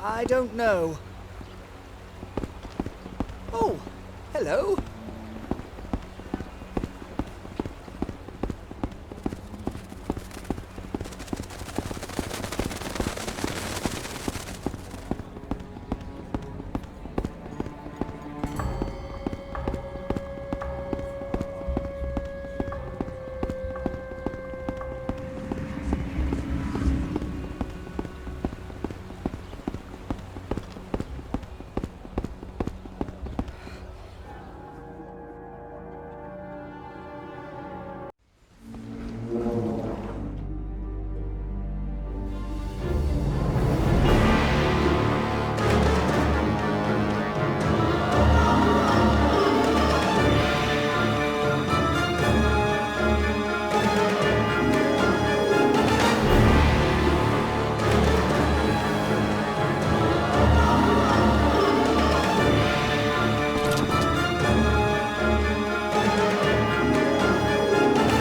I don't know. Oh, hello.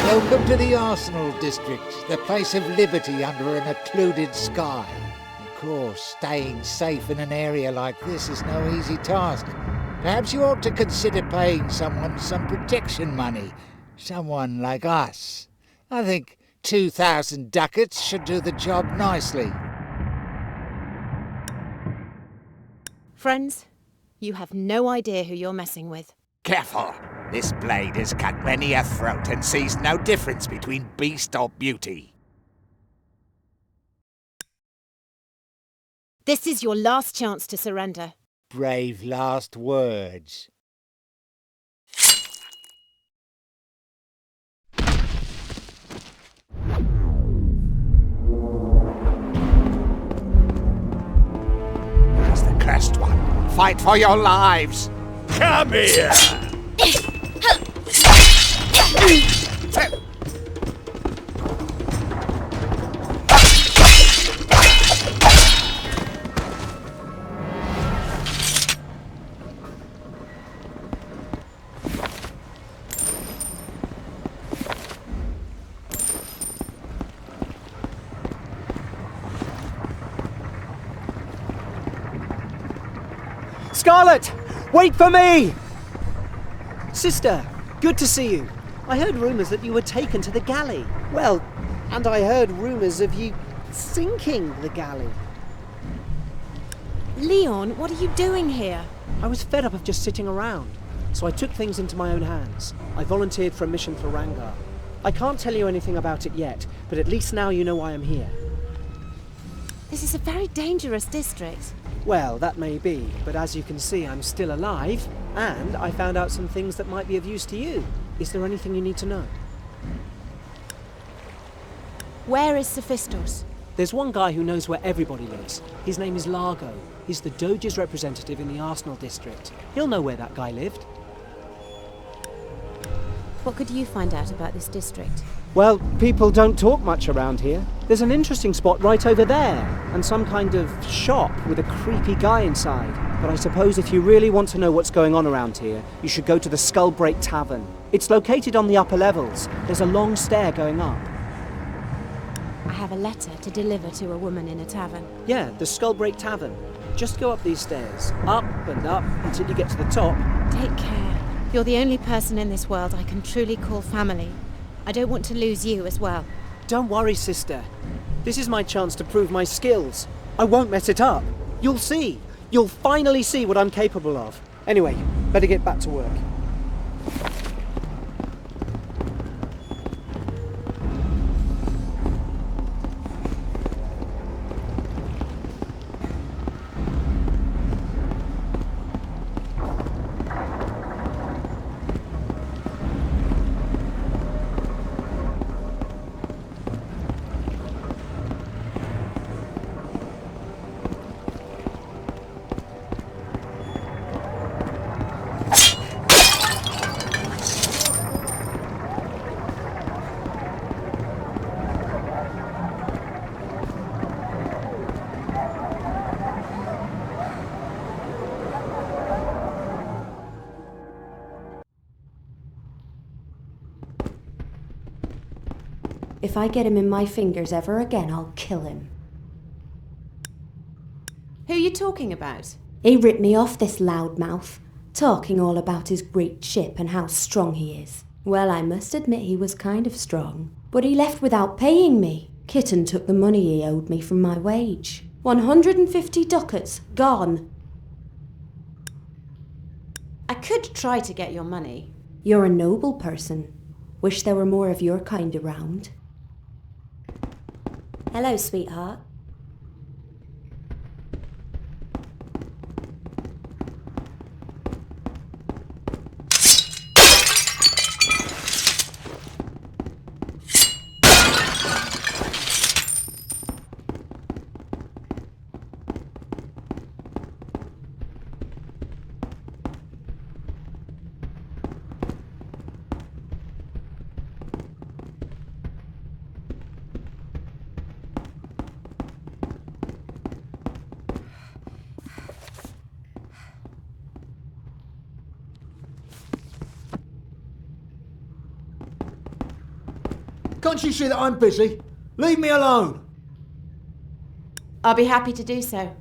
Welcome to the Arsenal District, the place of liberty under an occluded sky. Of course, staying safe in an area like this is no easy task. Perhaps you ought to consider paying someone some protection money. Someone like us. I think 2,000 ducats should do the job nicely. Friends, you have no idea who you're messing with. Careful! This blade has cut many a throat and sees no difference between beast or beauty. This is your last chance to surrender. Brave last words. As the cursed one, fight for your lives! Come here! Scarlet! Wait for me! Sister, good to see you. I heard rumours that you were taken to the galley. Well, and I heard rumours of you sinking the galley. Leon, what are you doing here? I was fed up of just sitting around, so I took things into my own hands. I volunteered for a mission for Rangar. I can't tell you anything about it yet, but at least now you know why I'm here. This is a very dangerous district. Well, that may be, but as you can see, I'm still alive, and I found out some things that might be of use to you. Is there anything you need to know? Where is Sophistos? There's one guy who knows where everybody lives. His name is Largo. He's the Doge's representative in the Arsenal district. He'll know where that guy lived. What could you find out about this district? Well, people don't talk much around here. There's an interesting spot right over there, and some kind of shop with a creepy guy inside. But I suppose if you really want to know what's going on around here, you should go to the Skullbreak Tavern. It's located on the upper levels. There's a long stair going up. I have a letter to deliver to a woman in a tavern. Yeah, the Skullbreak Tavern. Just go up these stairs, up and up, until you get to the top. Take care. You're the only person in this world I can truly call family. I don't want to lose you as well. Don't worry, sister. This is my chance to prove my skills. I won't mess it up. You'll see. You'll finally see what I'm capable of. Anyway, better get back to work. If I get him in my fingers ever again, I'll kill him. Who are you talking about? He ripped me off, this loudmouth, talking all about his great ship and how strong he is. Well, I must admit he was kind of strong. But he left without paying me. Kitten took the money he owed me from my wage. 150 ducats, gone. I could try to get your money. You're a noble person. Wish there were more of your kind around. Hello, sweetheart. Can't you see that I'm busy? Leave me alone! I'll be happy to do so.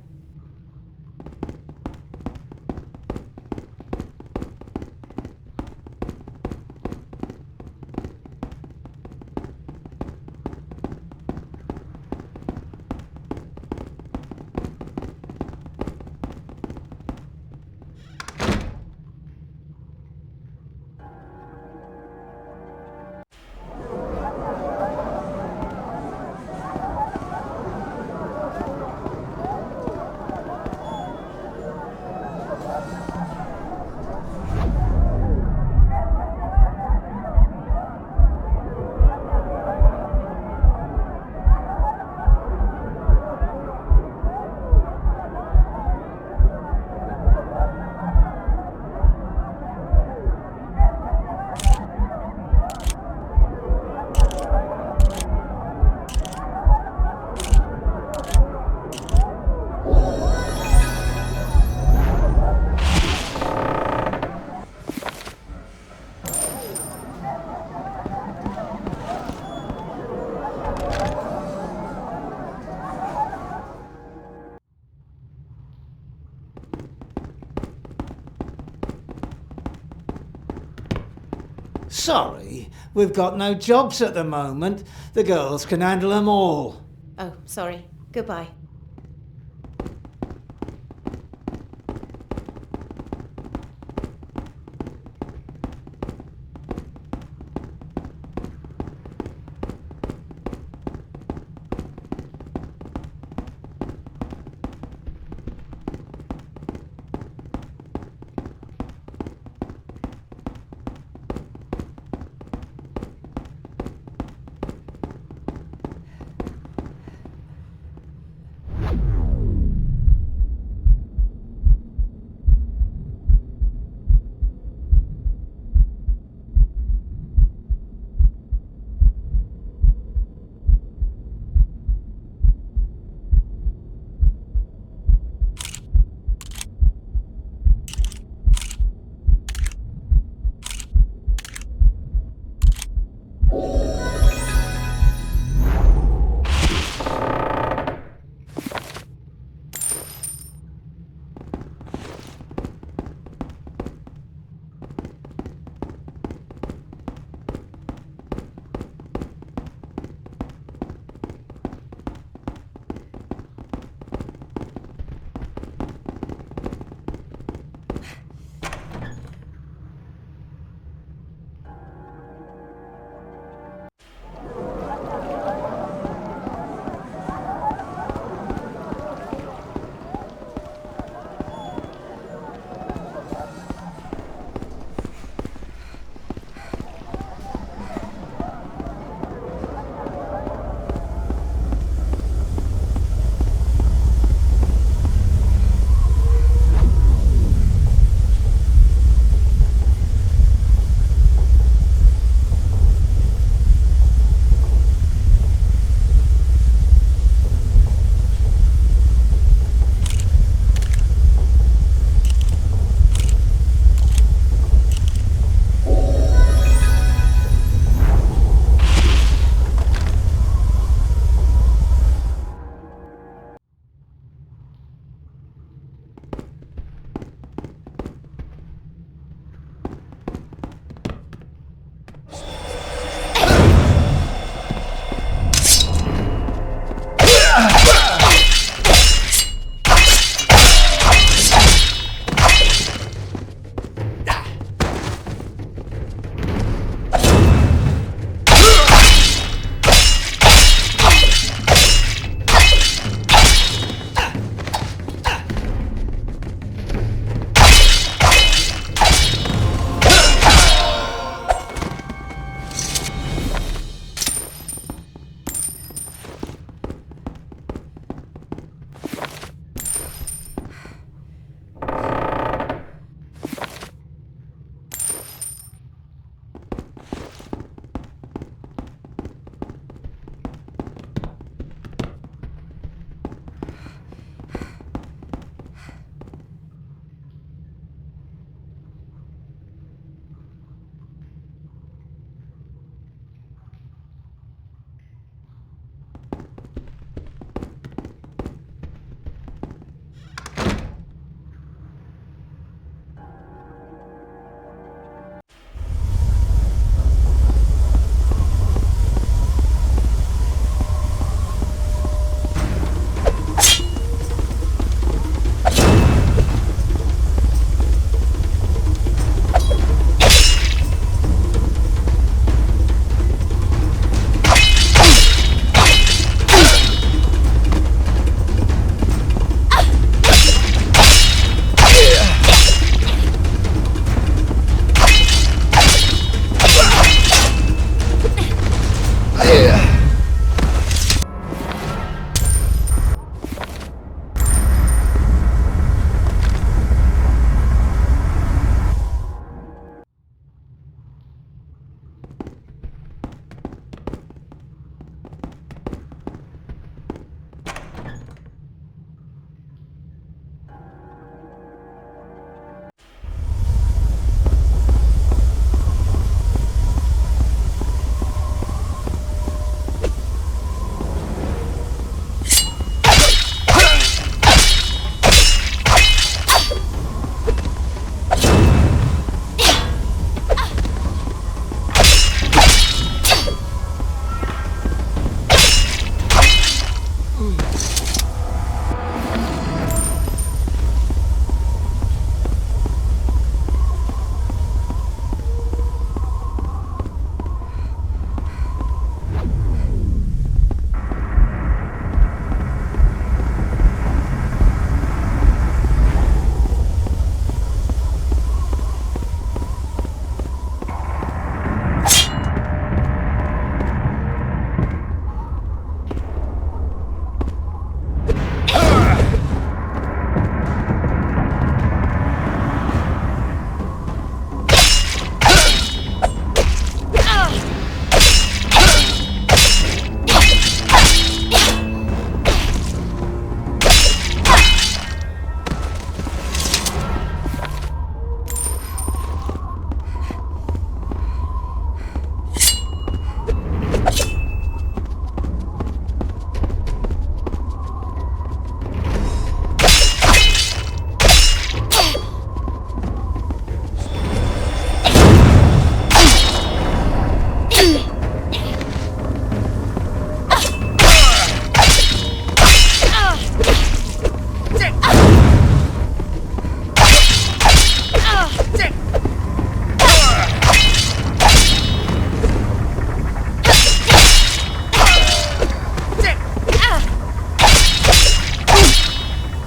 Sorry, we've got no jobs at the moment. The girls can handle them all. Oh, sorry. Goodbye.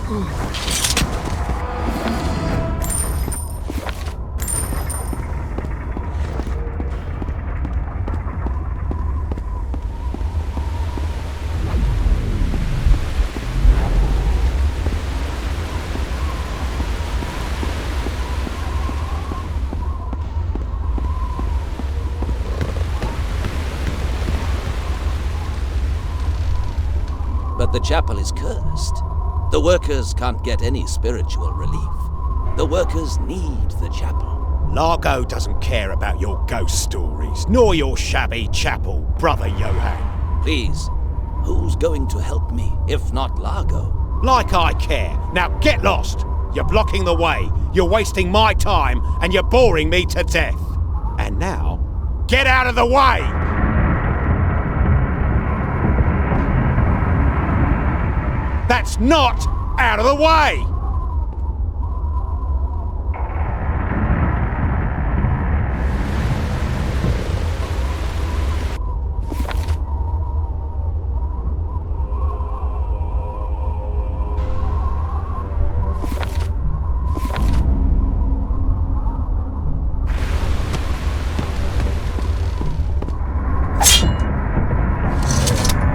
But the chapel is cursed. The workers can't get any spiritual relief. The workers need the chapel. Largo doesn't care about your ghost stories, nor your shabby chapel, Brother Johann. Please, who's going to help me, if not Largo? Like I care. Now get lost! You're blocking the way, you're wasting my time, and you're boring me to death. And now, get out of the way! That's not out of the way!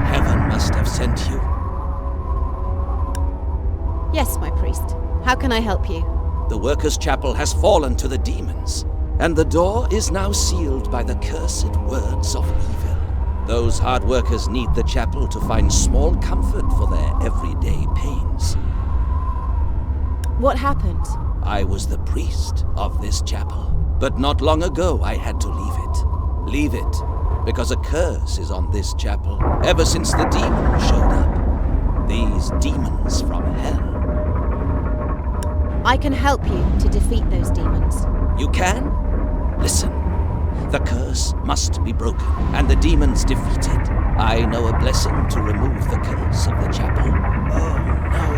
Heaven must have sent you. Yes, my priest. How can I help you? The workers' chapel has fallen to the demons, and the door is now sealed by the cursed words of evil. Those hard workers need the chapel to find small comfort for their everyday pains. What happened? I was the priest of this chapel, but not long ago I had to leave it. Leave it, because a curse is on this chapel ever since the demons showed up. These demons from hell. I can help you to defeat those demons. You can? Listen. The curse must be broken, and the demons defeated. I know a blessing to remove the curse of the chapel. Oh, no.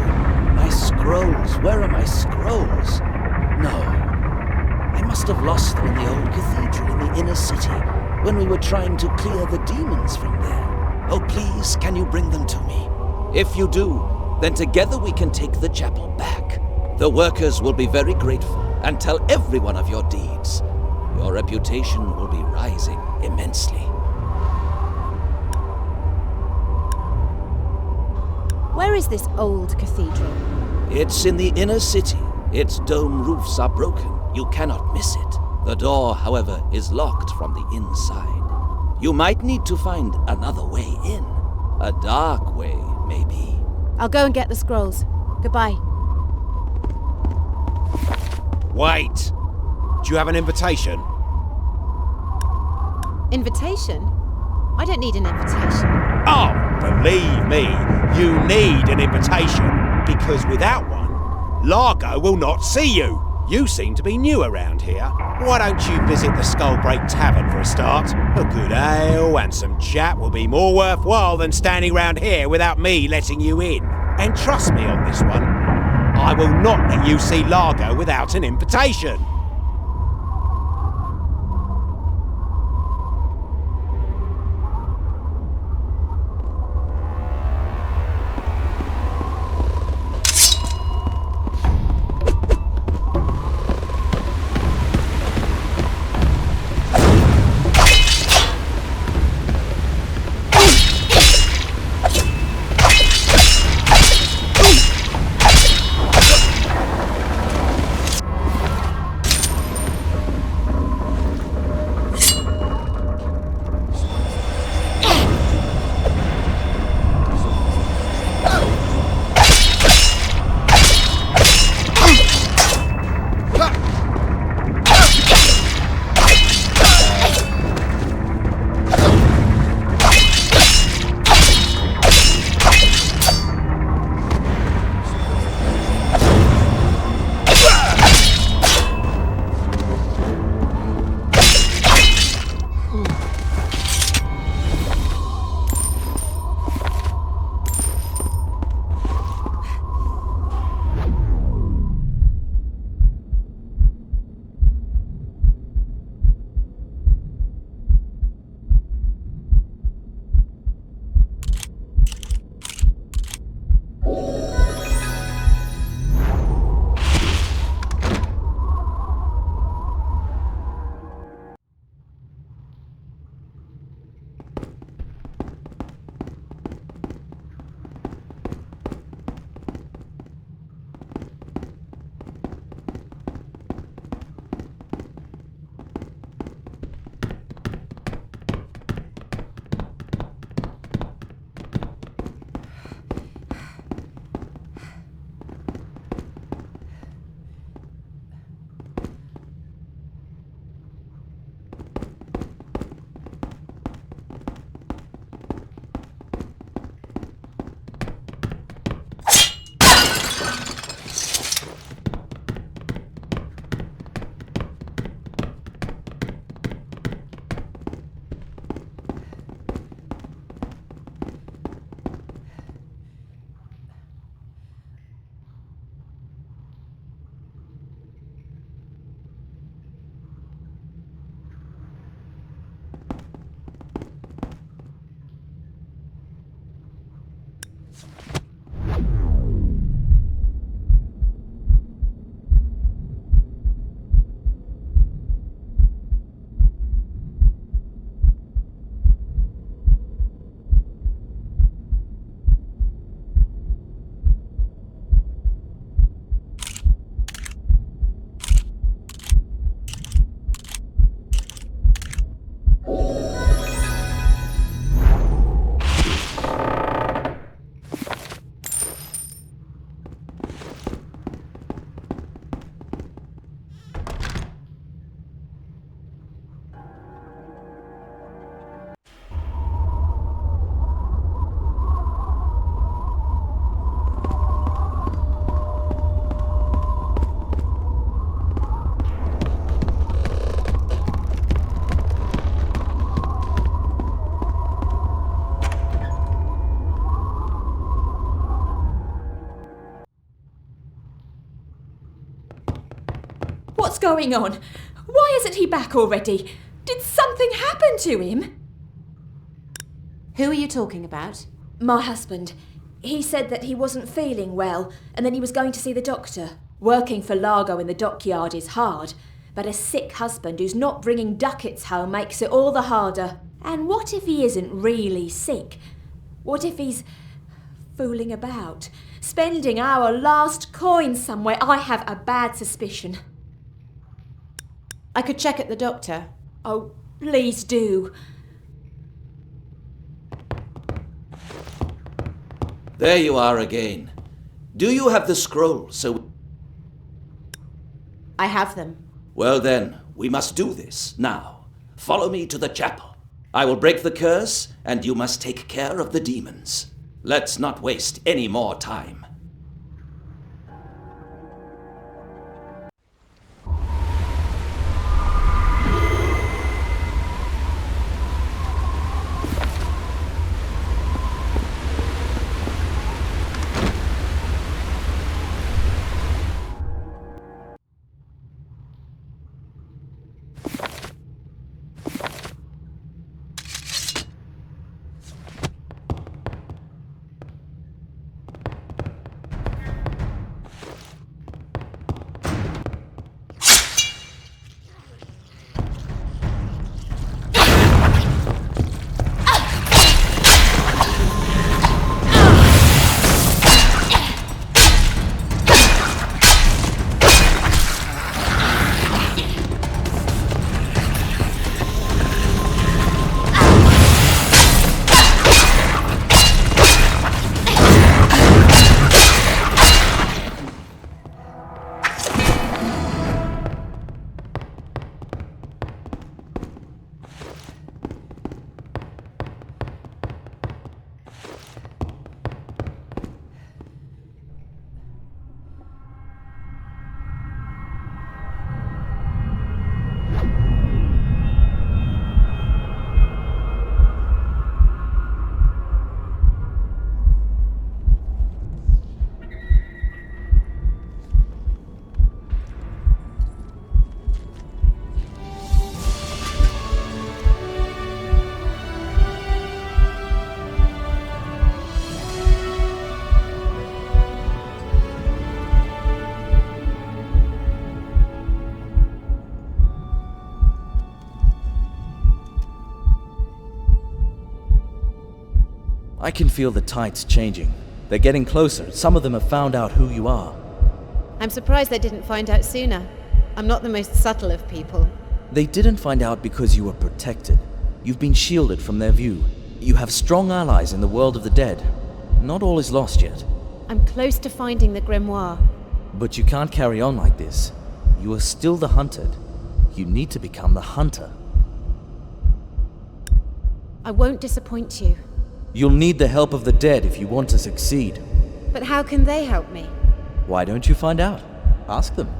My scrolls. Where are my scrolls? No. I must have lost them in the old cathedral in the inner city when we were trying to clear the demons from there. Oh, please, can you bring them to me? If you do, then together we can take the chapel back. The workers will be very grateful and tell everyone of your deeds. Your reputation will be rising immensely. Where is this old cathedral? It's in the inner city. Its dome roofs are broken. You cannot miss it. The door, however, is locked from the inside. You might need to find another way in. A dark way, maybe. I'll go and get the scrolls. Goodbye. Wait! Do you have an invitation? Invitation? I don't need an invitation. Oh, believe me, you need an invitation, because without one, Largo will not see you. You seem to be new around here. Why don't you visit the Skullbreak Tavern for a start? A good ale and some chat will be more worthwhile than standing round here without me letting you in. And trust me on this one, I will not let you see Largo without an invitation. What's going on? Why isn't he back already? Did something happen to him? Who are you talking about? My husband. He said that he wasn't feeling well, and then he was going to see the doctor. Working for Largo in the dockyard is hard, but a sick husband who's not bringing ducats home makes it all the harder. And what if he isn't really sick? What if he's fooling about, spending our last coin somewhere? I have a bad suspicion. I could check at the doctor. Oh, please do. There you are again. Do you have the scroll so... I have them. Well then, we must do this now. Follow me to the chapel. I will break the curse, and you must take care of the demons. Let's not waste any more time. I can feel the tides changing. They're getting closer. Some of them have found out who you are. I'm surprised they didn't find out sooner. I'm not the most subtle of people. They didn't find out because you were protected. You've been shielded from their view. You have strong allies in the world of the dead. Not all is lost yet. I'm close to finding the grimoire. But you can't carry on like this. You are still the hunted. You need to become the hunter. I won't disappoint you. You'll need the help of the dead if you want to succeed. But how can they help me? Why don't you find out? Ask them.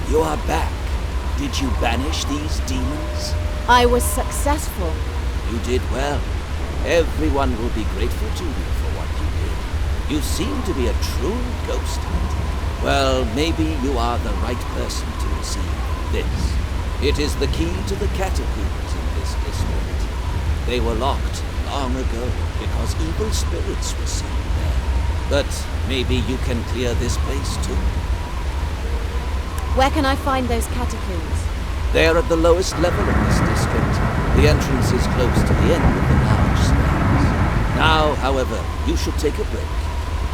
You are back. Did you banish these demons? I was successful. You did well. Everyone will be grateful to you for what you did. You seem to be a true ghost hunter. Well, maybe you are the right person to receive this. It is the key to the catacombs in this district. They were locked long ago because evil spirits were seen there. But maybe you can clear this place too. Where can I find those catacombs? They are at the lowest level of this district. The entrance is close to the end of the large stairs. Now, however, you should take a break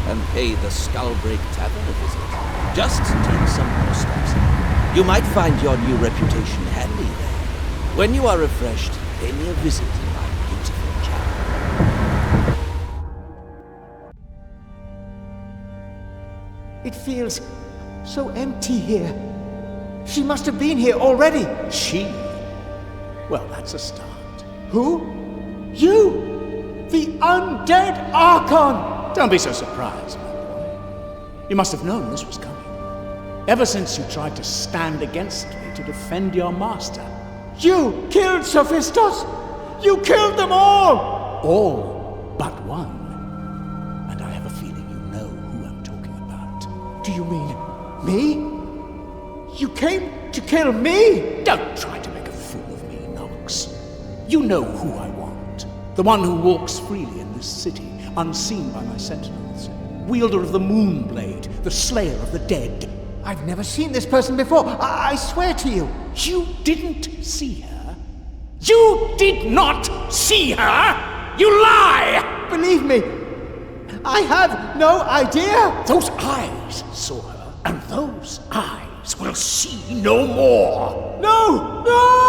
and pay the Skullbreak Tavern a visit. Just take some more steps. You might find your new reputation handy there. When you are refreshed, pay me a visit in my beautiful chapel. It feels so empty here. She must have been here already. She? Well, that's a start. Who? You! The undead Archon! Don't be so surprised, my boy. You must have known this was coming. Ever since you tried to stand against me to defend your master. You killed Sophistos! You killed them all! All but one. And I have a feeling you know who I'm talking about. Do you mean me? You came to kill me? Don't try to make a fool of me, Nox. You know who I want. The one who walks freely in this city, unseen by my sentinels. Wielder of the Moonblade, the slayer of the dead. I've never seen this person before. I swear to you. You didn't see her? You did not see her? You lie! Believe me, I have no idea. Those eyes saw her, and those eyes will see no more. No! No!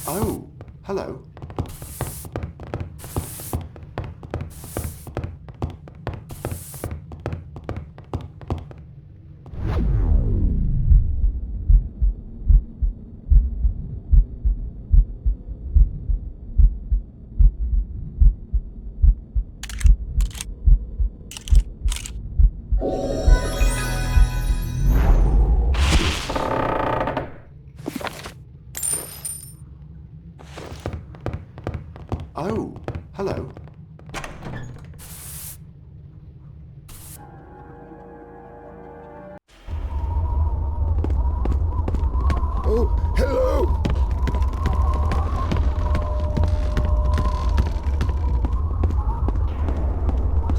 Oh, hello. Oh, hello. Oh, hello!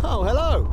Oh, hello.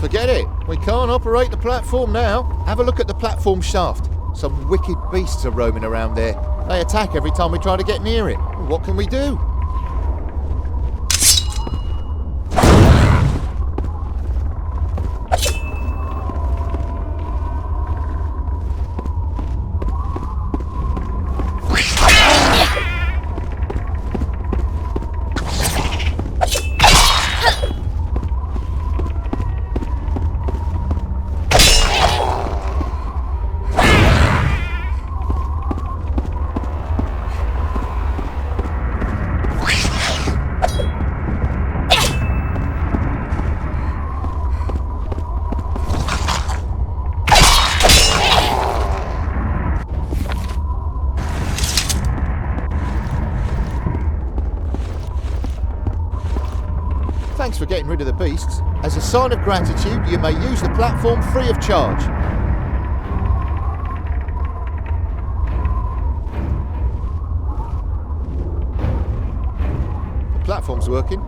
Forget it. We can't operate the platform now. Have a look at the platform shaft. Some wicked beasts are roaming around there. They attack every time we try to get near it. What can we do? Thanks for getting rid of the beasts. As a sign of gratitude, you may use the platform free of charge. The platform's working.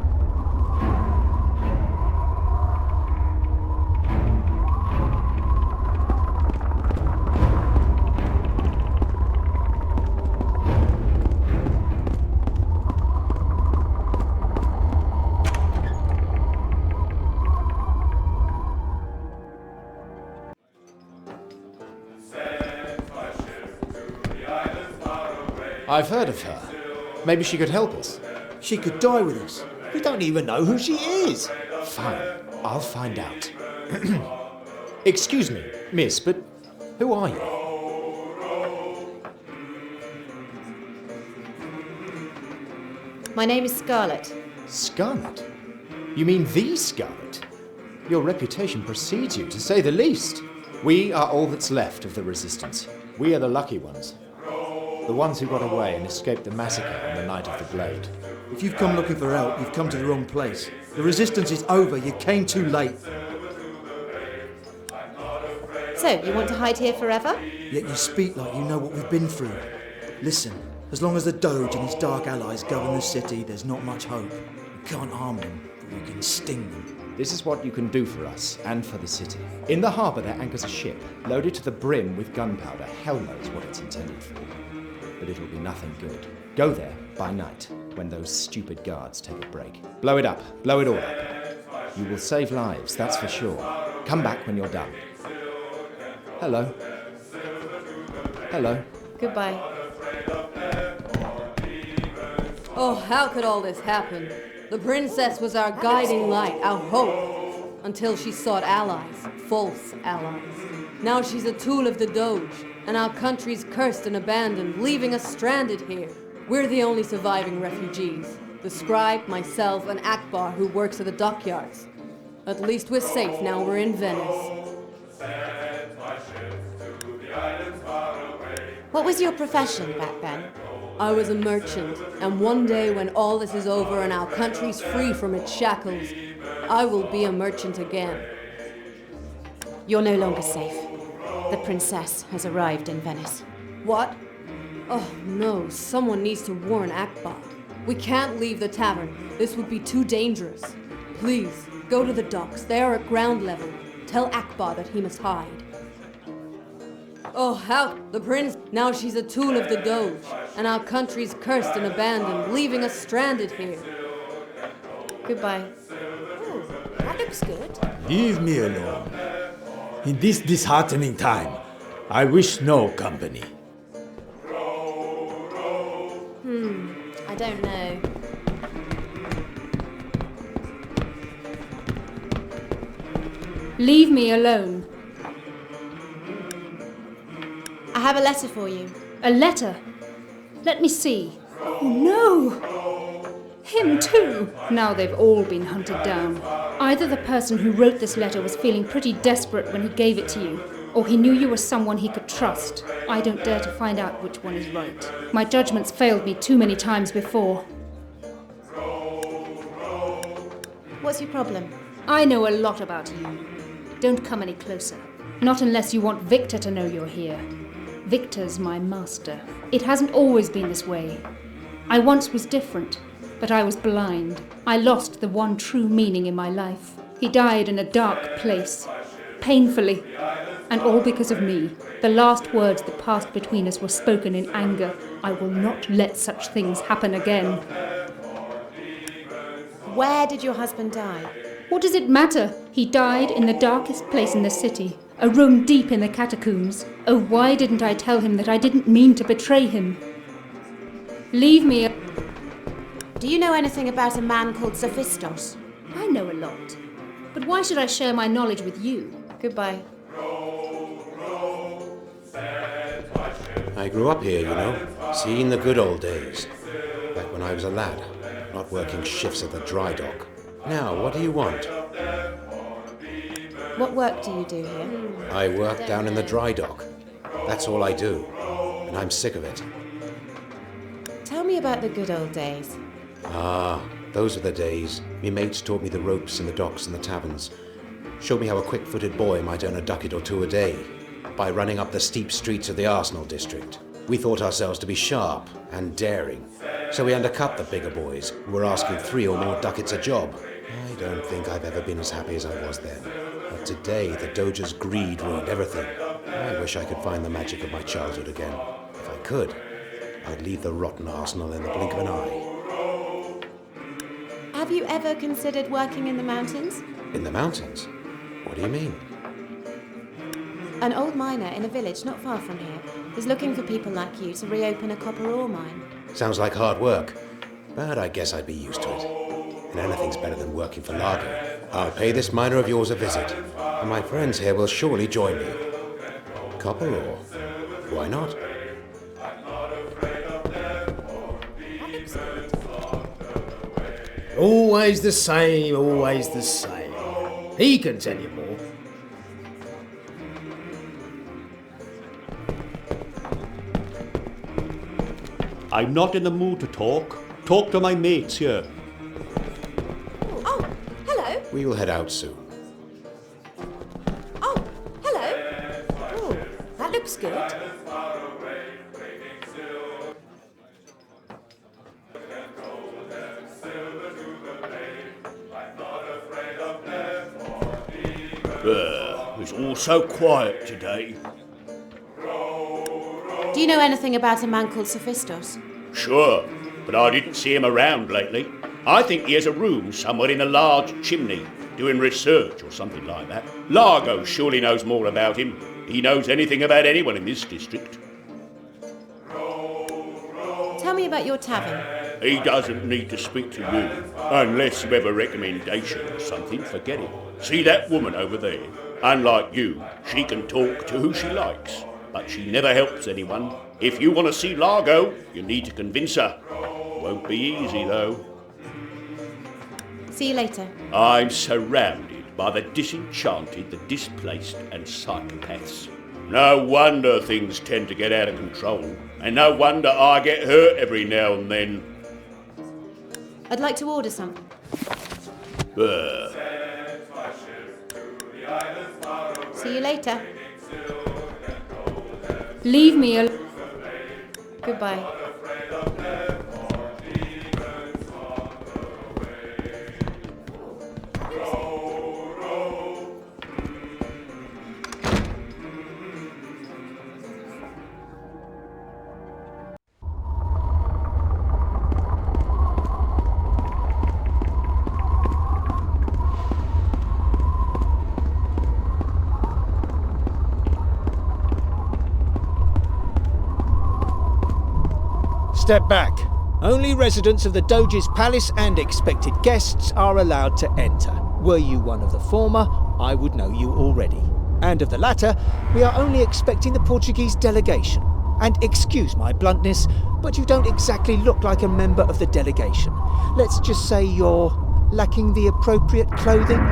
I've heard of her. Maybe she could help us. She could die with us. We don't even know who she is. Fine, I'll find out. Excuse me, miss, but who are you? My name is Scarlet. Scarlet? You mean the Scarlet? Your reputation precedes you, to say the least. We are all that's left of the Resistance. We are the lucky ones. The ones who got away and escaped the massacre on the night of the Blade. If you've come looking for help, you've come to the wrong place. The Resistance is over. You came too late. So, you want to hide here forever? Yet you speak like you know what we've been through. Listen, as long as the Doge and his dark allies govern the city, there's not much hope. We can't harm them, but we can sting them. This is what you can do for us and for the city. In the harbour there anchors a ship, loaded to the brim with gunpowder. Hell knows what it's intended for. But it'll be nothing good. Go there by night, when those stupid guards take a break. Blow it up. Blow it all up. You will save lives, that's for sure. Come back when you're done. Hello. Hello. Goodbye. Oh, how could all this happen? The princess was our guiding light, our hope, until she sought allies, false allies. Now she's a tool of the Doge, and our country's cursed and abandoned, leaving us stranded here. We're the only surviving refugees. The scribe, myself, and Akbar, who works at the dockyards. At least we're safe now we're in Venice. What was your profession back then? I was a merchant, and one day when all this is over and our country's free from its shackles, I will be a merchant again. You're no longer safe. The princess has arrived in Venice. What? Oh no, someone needs to warn Akbar. We can't leave the tavern. This would be too dangerous. Please, go to the docks. They are at ground level. Tell Akbar that he must hide. Oh, how the prince... Now she's a tool of the Doge, and our country's cursed and abandoned, leaving us stranded here. Goodbye. Oh, that looks good. Leave me alone. In this disheartening time, I wish no company. I don't know. Leave me alone. I have a letter for you. A letter? Let me see. Oh no! Him too! Now they've all been hunted down. Either the person who wrote this letter was feeling pretty desperate when he gave it to you, or he knew you were someone he could trust. I don't dare to find out which one is right. My judgment's failed me too many times before. What's your problem? I know a lot about you. Don't come any closer. Not unless you want Victor to know you're here. Victor's my master. It hasn't always been this way. I once was different, but I was blind. I lost the one true meaning in my life. He died in a dark place, painfully, and all because of me. The last words that passed between us were spoken in anger. I will not let such things happen again. Where did your husband die? What does it matter? He died in the darkest place in the city, a room deep in the catacombs. Oh, why didn't I tell him that I didn't mean to betray him? Leave me. Do you know anything about a man called Sophistos? I know a lot. But why should I share my knowledge with you? Goodbye. I grew up here, you know, seeing the good old days. Back when I was a lad, not working shifts at the dry dock. Now, what do you want? What work do you do here? I work down in the dry dock. That's all I do. And I'm sick of it. Tell me about the good old days. Ah, those are the days. Me mates taught me the ropes in the docks and the taverns. Showed me how a quick-footed boy might earn a ducat or two a day by running up the steep streets of the Arsenal district. We thought ourselves to be sharp and daring, so we undercut the bigger boys who were asking 3 or more ducats a job. I don't think I've ever been as happy as I was then. But today, the Doge's greed ruined everything. I wish I could find the magic of my childhood again. If I could, I'd leave the rotten Arsenal in the blink of an eye. Have you ever considered working in the mountains? In the mountains? What do you mean? An old miner in a village not far from here is looking for people like you to reopen a copper ore mine. Sounds like hard work, but I guess I'd be used to it. And anything's better than working for Largo. I'll pay this miner of yours a visit, and my friends here will surely join me. Copper ore? Why not? Always the same, always the same. He can tell you more. I'm not in the mood to talk. Talk to my mates here. Oh, hello. We'll head out soon. Oh, hello. Oh, that looks good. It's all so quiet today. Do you know anything about a man called Sophistos? Sure, but I didn't see him around lately. I think he has a room somewhere in a large chimney, doing research or something like that. Largo surely knows more about him. He knows anything about anyone in this district. Tell me about your tavern. He doesn't need to speak to you. Unless you have a recommendation or something, forget it. See that woman over there? Unlike you, she can talk to who she likes, but she never helps anyone. If you want to see Largo, you need to convince her. Won't be easy, though. See you later. I'm surrounded by the disenchanted, the displaced, and psychopaths. No wonder things tend to get out of control, and no wonder I get hurt every now and then. I'd like to order something. See you later. Leave me alone. Goodbye. Step back. Only residents of the Doge's palace and expected guests are allowed to enter. Were you one of the former, I would know you already. And of the latter, we are only expecting the Portuguese delegation. And excuse my bluntness, but you don't exactly look like a member of the delegation. Let's just say you're lacking the appropriate clothing.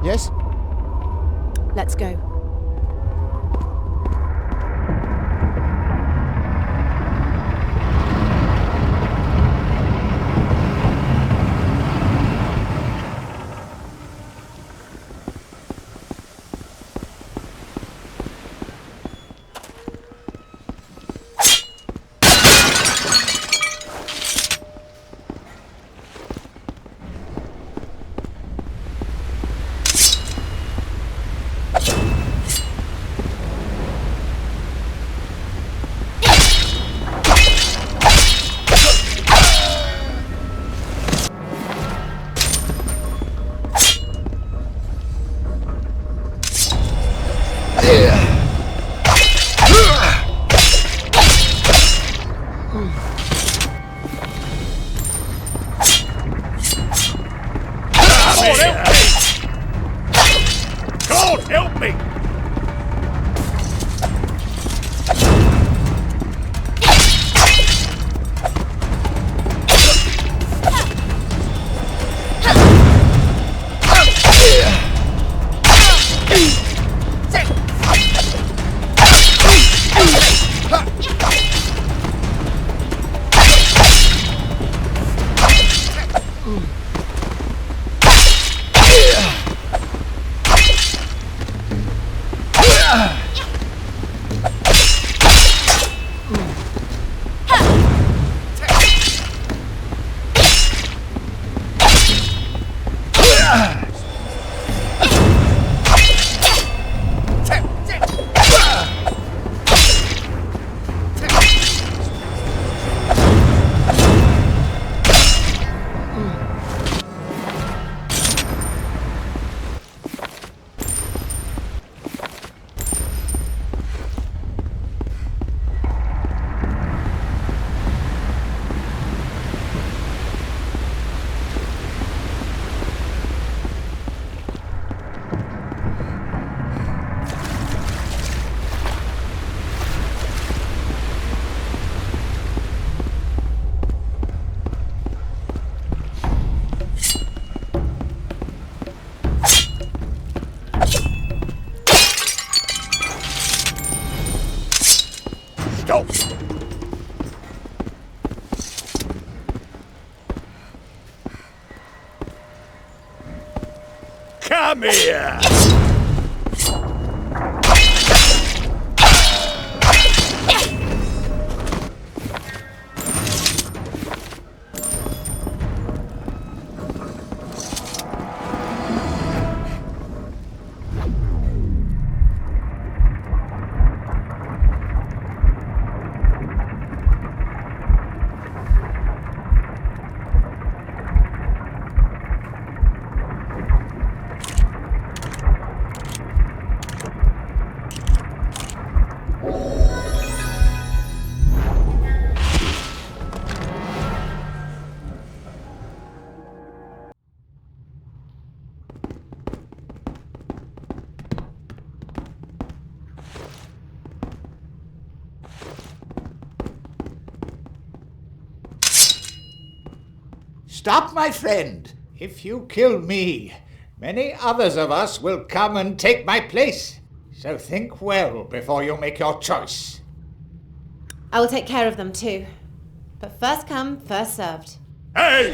Yes? Let's go. God, help me! God, help me! Stop! Come here! Stop, my friend. If you kill me, many others of us will come and take my place. So think well before you make your choice. I will take care of them too. But first come, first served. Hey!